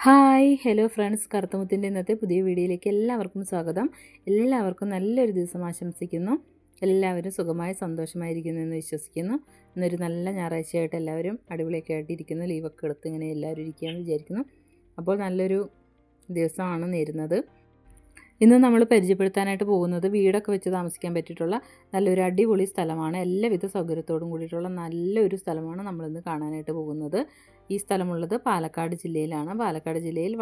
Hi hello friends, കറുത്തമുത്തിൻ്റെ ഇന്നത്തെ പുതിയ വീഡിയോയിലേക്ക് എല്ലാവർക്കും സ്വാഗതം. എല്ലാവർക്കും നല്ലൊരു ദിവസം ആശംസിക്കുന്നു. എല്ലാവരും സുഖമായി സന്തോഷമായിരിക്കുന്നു എന്ന് വിശ്വസിക്കുന്നു. ഇന്നൊരു നല്ല ഞായറാഴ്ചയായിട്ട് എല്ലാവരും അടിപൊളിയൊക്കെ ആയിട്ടിരിക്കുന്നു. ലീവൊക്കെ എടുത്ത് ഇങ്ങനെ എല്ലാവരും ഇരിക്കുകയെന്ന് വിചാരിക്കുന്നു. അപ്പോൾ നല്ലൊരു ദിവസമാണ് നേരുന്നത്. ഇന്ന് നമ്മൾ പരിചയപ്പെടുത്താനായിട്ട് പോകുന്നത് വീടൊക്കെ വെച്ച് താമസിക്കാൻ പറ്റിയിട്ടുള്ള നല്ലൊരു അടിപൊളി സ്ഥലമാണ്. എല്ലാവിധ സൗകര്യത്തോടും കൂടിയിട്ടുള്ള നല്ലൊരു സ്ഥലമാണ് നമ്മളിന്ന് കാണാനായിട്ട് പോകുന്നത്. ഈ സ്ഥലമുള്ളത് പാലക്കാട് ജില്ലയിലാണ്. പാലക്കാട് ജില്ലയിൽ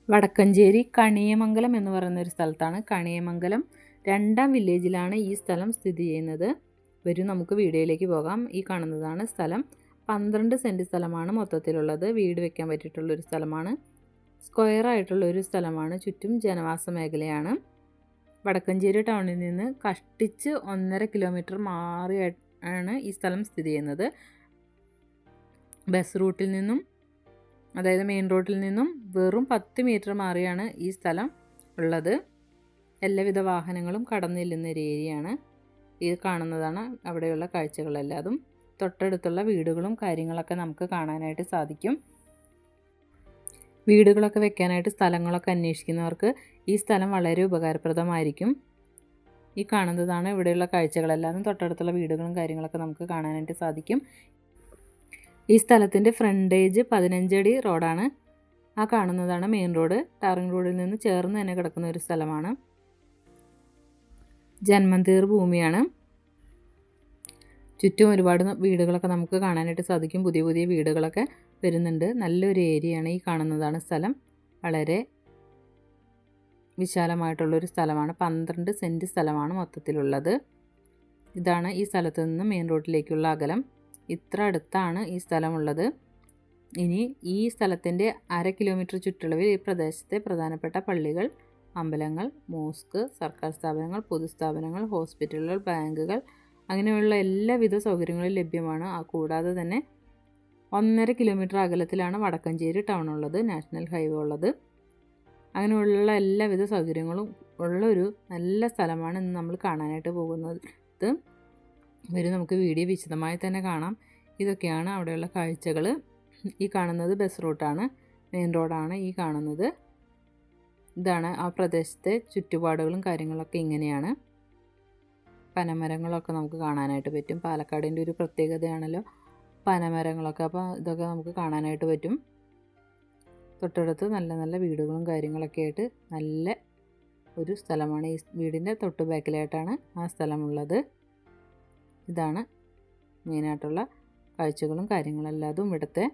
വടക്കഞ്ചേരി കണിയമംഗലം എന്ന് പറയുന്ന ഒരു സ്ഥലത്താണ്. കണിയമംഗലം 2ാം വില്ലേജിലാണ് ഈ സ്ഥലം സ്ഥിതി ചെയ്യുന്നത്. വരും നമുക്ക് വീഡിയോയിലേക്ക് പോകാം. ഈ കാണുന്നതാണ് സ്ഥലം. 12 സെൻറ്റ് സ്ഥലമാണ് മൊത്തത്തിലുള്ളത്. വീട് വെക്കാൻ പറ്റിയിട്ടുള്ളൊരു സ്ഥലമാണ്. സ്ക്വയർ ആയിട്ടുള്ള ഒരു സ്ഥലമാണ്. ചുറ്റും ജനവാസ മേഖലയാണ്. വടക്കഞ്ചേരി ടൗണിൽ നിന്ന് കഷ്ടിച്ച് 1.5 കിലോമീറ്റർ മാറിയാണ് ഈ സ്ഥലം സ്ഥിതി ചെയ്യുന്നത്. ബസ് റൂട്ടിൽ നിന്നും, അതായത് മെയിൻ റോഡിൽ നിന്നും വെറും 10 മീറ്റർ മാറിയാണ് ഈ സ്ഥലം ഉള്ളത്. എല്ലാവിധ വാഹനങ്ങളും കടന്നു ചെല്ലുന്ന ഒരു ഏരിയയാണ്. ഇത് കാണുന്നതാണ് അവിടെയുള്ള കാഴ്ചകളെല്ലാതും. തൊട്ടടുത്തുള്ള വീടുകളും കാര്യങ്ങളൊക്കെ നമുക്ക് കാണാനായിട്ട് സാധിക്കും. വീടുകളൊക്കെ വെക്കാനായിട്ട് സ്ഥലങ്ങളൊക്കെ അന്വേഷിക്കുന്നവർക്ക് ഈ സ്ഥലം വളരെ ഉപകാരപ്രദമായിരിക്കും. ഈ കാണുന്നതാണ് ഇവിടെയുള്ള കാഴ്ചകളെല്ലാം. തൊട്ടടുത്തുള്ള വീടുകളും കാര്യങ്ങളൊക്കെ നമുക്ക് കാണാനായിട്ട് സാധിക്കും. ഈ സ്ഥലത്തിൻ്റെ ഫ്രണ്ടേജ് 15 അടി റോഡാണ്. ആ കാണുന്നതാണ് മെയിൻ റോഡ്. ടാറിംഗ് റോഡിൽ നിന്ന് ചേർന്ന് തന്നെ കിടക്കുന്ന ഒരു സ്ഥലമാണ്. ജന്മന്തീർ ഭൂമിയാണ്. ചുറ്റും ഒരുപാട് വീടുകളൊക്കെ നമുക്ക് കാണാനായിട്ട് സാധിക്കും. പുതിയ പുതിയ വീടുകളൊക്കെ വരുന്നുണ്ട്. നല്ലൊരു ഏരിയയാണ്. ഈ കാണുന്നതാണ് സ്ഥലം. വളരെ വിശാലമായിട്ടുള്ളൊരു സ്ഥലമാണ്. 12 സെൻറ്റ് സ്ഥലമാണ് മൊത്തത്തിലുള്ളത്. ഇതാണ് ഈ സ്ഥലത്ത് നിന്ന് മെയിൻ റോഡിലേക്കുള്ള അകലം. ഇത്ര അടുത്താണ് ഈ സ്ഥലമുള്ളത്. ഇനി ഈ സ്ഥലത്തിൻ്റെ 1/2 കിലോമീറ്റർ ചുറ്റളവിൽ ഈ പ്രദേശത്തെ പ്രധാനപ്പെട്ട പള്ളികൾ, അമ്പലങ്ങൾ, മോസ്ക്, സർക്കാർ സ്ഥാപനങ്ങൾ, പൊതുസ്ഥാപനങ്ങൾ, ഹോസ്പിറ്റലുകൾ, ബാങ്കുകൾ അങ്ങനെയുള്ള എല്ലാവിധ സൗകര്യങ്ങളും ലഭ്യമാണ്. കൂടാതെ തന്നെ 1.5 കിലോമീറ്റർ അകലത്തിലാണ് വടക്കഞ്ചേരി ടൗൺ ഉള്ളത്, നാഷണൽ ഹൈവേ ഉള്ളത്. അങ്ങനെയുള്ള എല്ലാവിധ സൗകര്യങ്ങളും ഉള്ളൊരു നല്ല സ്ഥലമാണ് ഇന്ന് നമ്മൾ കാണാനായിട്ട് പോകുന്നത്. വരും നമുക്ക് വീഡിയോ വിശദമായി തന്നെ കാണാം. ഇതൊക്കെയാണ് അവിടെയുള്ള കാഴ്ചകൾ. ഈ കാണുന്നത് ബസ് റൂട്ടാണ്, മെയിൻ റോഡാണ് ഈ കാണുന്നത്. ഇതാണ് ആ പ്രദേശത്തെ ചുറ്റുപാടുകളും കാര്യങ്ങളൊക്കെ ഇങ്ങനെയാണ്. പനമരങ്ങളൊക്കെ നമുക്ക് കാണാനായിട്ട് പറ്റും. പാലക്കാടിൻ്റെ ഒരു പ്രത്യേകതയാണല്ലോ പനമരങ്ങളൊക്കെ. അപ്പോൾ ഇതൊക്കെ നമുക്ക് കാണാനായിട്ട് പറ്റും. തൊട്ടടുത്ത് നല്ല നല്ല വീടുകളും കാര്യങ്ങളൊക്കെ ആയിട്ട് നല്ല ഒരു സ്ഥലമാണ്. ഈ വീടിൻ്റെ തൊട്ട് ബാക്കിലായിട്ടാണ് ആ സ്ഥലമുള്ളത്. ഇതാണ് മെയിനായിട്ടുള്ള കാഴ്ചകളും കാര്യങ്ങളെല്ലാതും ഇവിടുത്തെ.